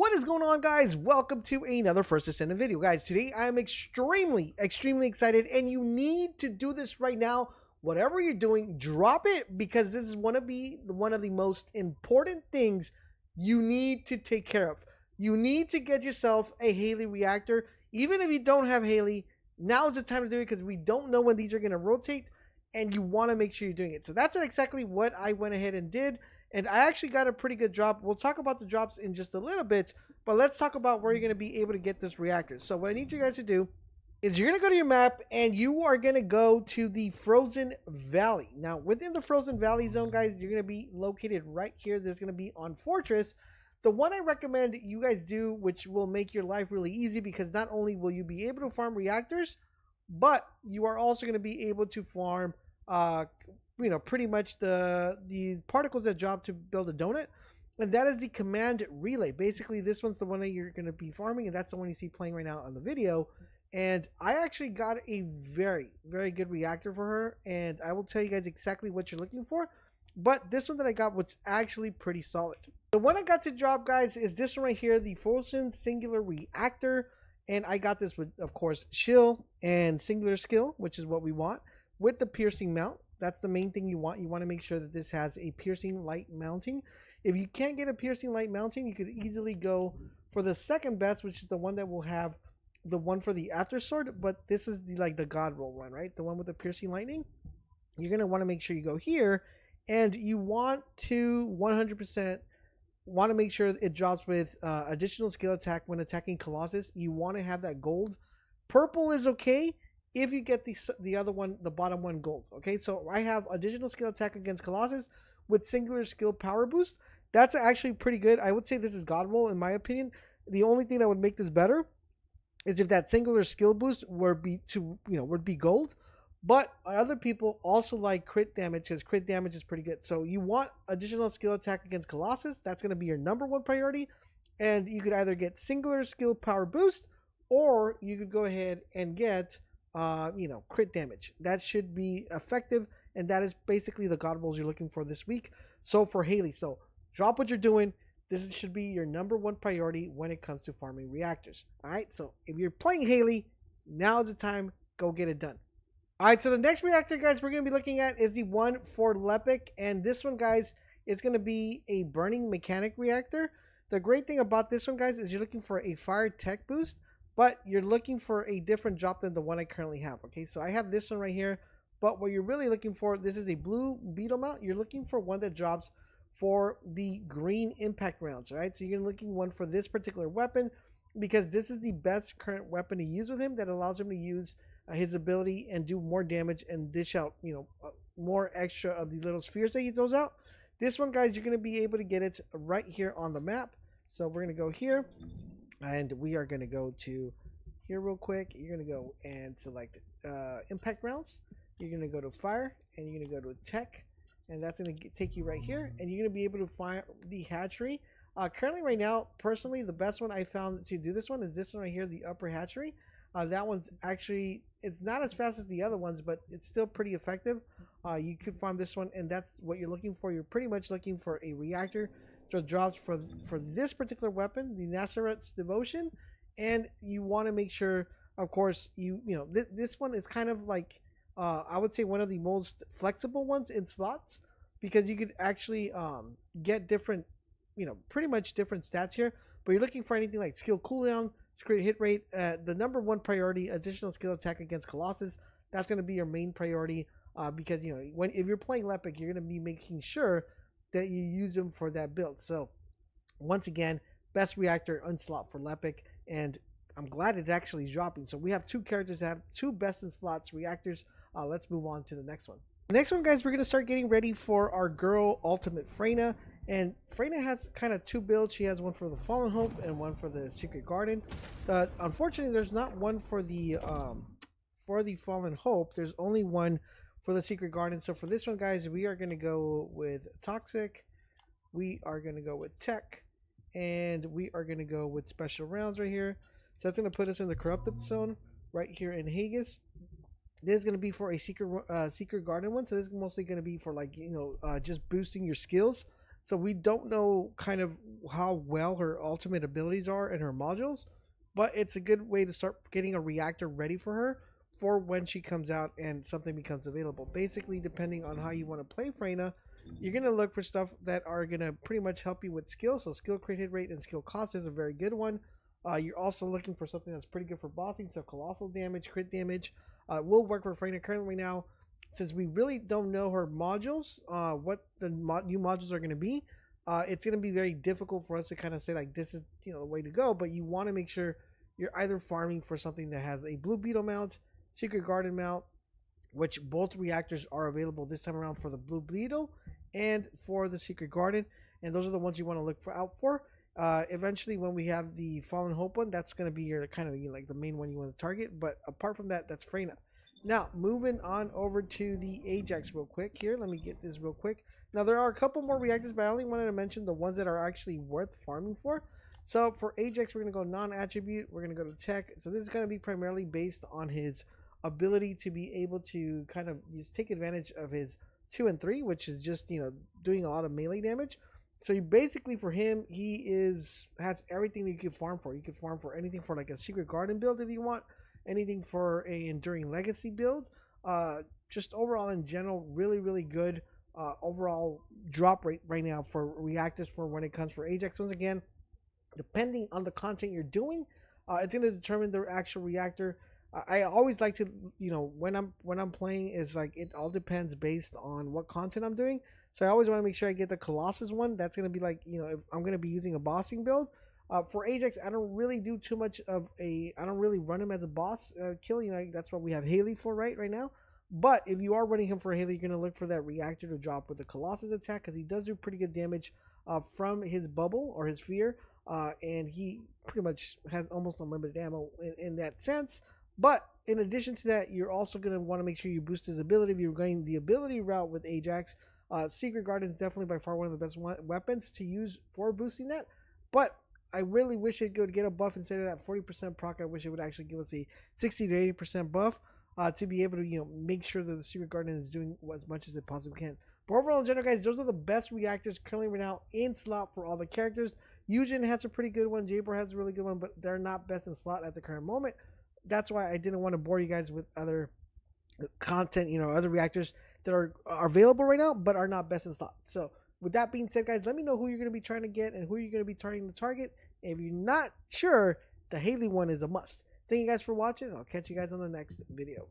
What is going on, guys? Welcome to another First Descendant video. Guys, today I'm extremely excited, and you need to do this right now. Whatever you're doing, drop it, because this is one of the most important things you need to take care of. You need to get yourself a Hailey reactor. Even if you don't have Hailey, now is the time to do it, because we don't know when these are going to rotate, and you want to make sure you're doing it. So that's exactly what I went ahead and did. And I actually got a pretty good drop. We'll talk about the drops in just a little bit, but let's talk about where you're going to be able to get this reactor. So what I need you guys to do is you're going to go to your map, and you are going to go to the Frozen Valley. Now, within the Frozen Valley zone, guys, you're going to be located right here. There's going to be on Fortress. The one I recommend you guys do, which will make your life really easy, because not only will you be able to farm reactors, but you are also going to be able to farm pretty much the particles that drop to build a donut, and that is the command relay. Basically, this one's the one that you're going to be farming, and that's the one you see playing right now on the video. And I actually got a very good reactor for her, and I will tell you guys exactly what you're looking for. But this one that I got was actually pretty solid. The one I got to drop, guys, is this one right here, the Frozen Singular Reactor. And I got this with, of course, shield and singular skill, which is what we want, with the piercing mount. That's the main thing you want. You want to make sure that this has a piercing light mounting. If you can't get a piercing light mounting, you could easily go for the second best, which is the one that will have the one for the after sword. But this is the god roll one, right? The one with the piercing lightning. You're going to want to make sure you go here, and you want to 100% want to make sure it drops with additional skill attack when attacking Colossus. You want to have that gold. Purple is okay if you get the other one, the bottom one, gold. Okay, so I have additional skill attack against Colossus with singular skill power boost. That's actually pretty good. I would say this is god roll in my opinion. The only thing that would make this better is if that singular skill boost would be gold. But other people also like crit damage, because crit damage is pretty good. So you want additional skill attack against Colossus. That's going to be your #1 priority. And you could either get singular skill power boost, or you could go ahead and get crit damage. That should be effective, and that is basically the god rolls you're looking for this week. So for Hailey, so drop what you're doing. This should be your #1 priority when it comes to farming reactors. All right, so if you're playing Hailey, now is the time. Go get it done. All right, so the next reactor, guys, we're going to be looking at is the one for Lepic, and this one, guys, is going to be a burning mechanic reactor. The great thing about this one, guys, is you're looking for a fire tech boost, but you're looking for a different drop than the one I currently have. Okay, so I have this one right here, but what you're really looking for, this is a blue beetle mount. You're looking for one that drops for the green impact rounds, right? So you're looking one for this particular weapon, because this is the best current weapon to use with him, that allows him to use his ability and do more damage and dish out more extra of the little spheres that he throws out. This one, guys, you're going to be able to get it right here on the map. So we're going to go here, and we are going to go to here real quick. You're going to go and select impact rounds. You're going to go to fire, and you're going to go to tech, and that's going to take you right here, and you're going to be able to find the hatchery. Currently right now, personally, the best one I found to do this one is this one right here, the upper hatchery. That one's actually, it's not as fast as the other ones, but it's still pretty effective. You could farm this one, and that's what you're looking for. You're pretty much looking for a reactor that drops for this particular weapon, the Nasseret's Devotion, and you want to make sure, of course, this one is kind of like, I would say, one of the most flexible ones in slots, because you could actually get different, pretty much different stats here. But you're looking for anything like skill cooldown, crit hit rate, the #1 priority, additional skill attack against Colossus. That's going to be your main priority, because if you're playing Lepic, you're going to be making sure that you use them for that build. So once again, best reactor unslot for Lepic, and I'm glad it's actually dropping. So we have two characters that have two best in slots reactors. Let's move on to the next one. The next one, guys, we're going to start getting ready for our girl Ultimate Freyna. And Freyna has kind of two builds. She has one for the Fallen Hope and one for the Secret Garden. Unfortunately, there's not one for the Fallen Hope. There's only one for the Secret Garden. So for this one, guys, we are going to go with Toxic. We are going to go with Tech. And we are going to go with Special Rounds right here. So that's going to put us in the Corrupted Zone right here in Haggis. This is going to be for a Secret Garden one. So this is mostly going to be for just boosting your skills. So we don't know kind of how well her ultimate abilities are and her modules, but it's a good way to start getting a reactor ready for her for when she comes out and something becomes available. Basically, depending on how you want to play Freyna, you're going to look for stuff that are going to pretty much help you with skill. So skill crit hit rate and skill cost is a very good one. You're also looking for something that's pretty good for bossing, so colossal damage, crit damage will work for Freyna currently now. Since we really don't know her modules, what the new modules are going to be, it's going to be very difficult for us to kind of say like this is the way to go. But you want to make sure you're either farming for something that has a blue beetle mount, secret garden mount, which both reactors are available this time around for the blue beetle and for the secret garden, and those are the ones you want to look out for. Eventually, when we have the Fallen Hope one, that's going to be your kind of like the main one you want to target. But apart from that, that's Freyna. Now, moving on over to the Ajax real quick here. Let me get this real quick. Now, there are a couple more reactors, but I only wanted to mention the ones that are actually worth farming for. So for Ajax, we're going to go non-attribute. We're going to go to tech. So this is going to be primarily based on his ability to be able to kind of just take advantage of his 2 and 3, which is just, doing a lot of melee damage. So you basically, for him, he has everything that you can farm for. You can farm for anything for like a secret garden build if you want, anything for a enduring legacy build. Just overall in general, really, really good overall drop rate right now for reactors for when it comes for Ajax. Once again, depending on the content you're doing, it's going to determine the actual reactor. I always like to, when I'm playing, is like it all depends based on what content I'm doing. So I always want to make sure I get the Colossus one. That's going to be like, if I'm going to be using a bossing build. For Ajax, I don't really do too much of I don't really run him as a boss kill. That's what we have Hailey for right now. But if you are running him for Hailey, you're going to look for that reactor to drop with the Colossus attack, because he does do pretty good damage from his bubble or his sphere. And he pretty much has almost unlimited ammo in that sense. But in addition to that, you're also going to want to make sure you boost his ability. If you're going the ability route with Ajax, Secret Garden is definitely by far one of the best weapons to use for boosting that. But I really wish it could get a buff instead of that 40% proc. I wish it would actually give us a 60 to 80% buff to be able to make sure that the Secret Garden is doing as much as it possibly can. But overall, in general, guys, those are the best reactors currently right now in slot for all the characters. Eugen has a pretty good one. Jabor has a really good one, but they're not best in slot at the current moment. That's why I didn't want to bore you guys with other content, other reactors that are available right now, but are not best in slot. So with that being said, guys, let me know who you're going to be trying to get and who you're going to be trying to target. And if you're not sure, the Hailey one is a must. Thank you guys for watching. I'll catch you guys on the next video.